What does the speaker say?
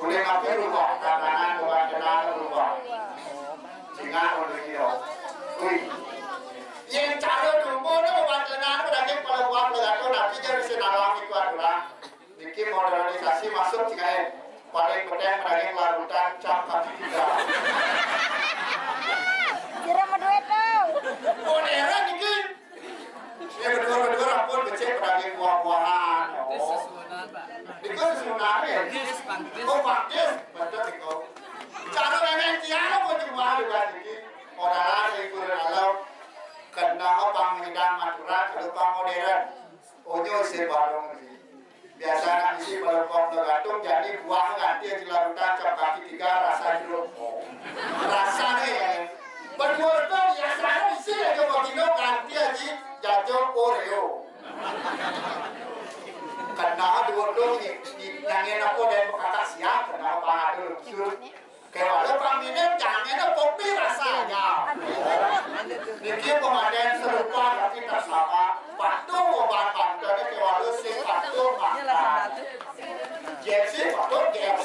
Boleh ngapi rumah, kanan bukan kenal rumah. Singa untuk itu. Yang cara dulu tu bukan kenal, lagi kalau buat legato nanti jadi senalang itu adalah bikin modernisasi masuk jika paling penting lagi larutan cap kaki tiga. Kira mau duit tau. Modern ini. Yang berdua pun becek lagi buah-buahan. Itu sebenarnya ya. Oh praktis, betul itu. Cara memang tiada pun cuma juga ini. Orang yang kurang alam kena apa mengidang maturan berupa modern. Ojo sebarang sih. Biasanya isi balokong legatung jadi buah ganti dilakukan cap kaki tiga rasa jeruk. Rasanya ya. Berdua tu biasanya isi aja begini ganti aja jatuh Oreo. Karena dua tu nangin aku dan berkata siap karena apa ada lucu. Kalau paminin jangan kopi rasanya. Niki pemandian serupa tapi tak sama. Batu obat bantuan kalau sih batu makan. Jadi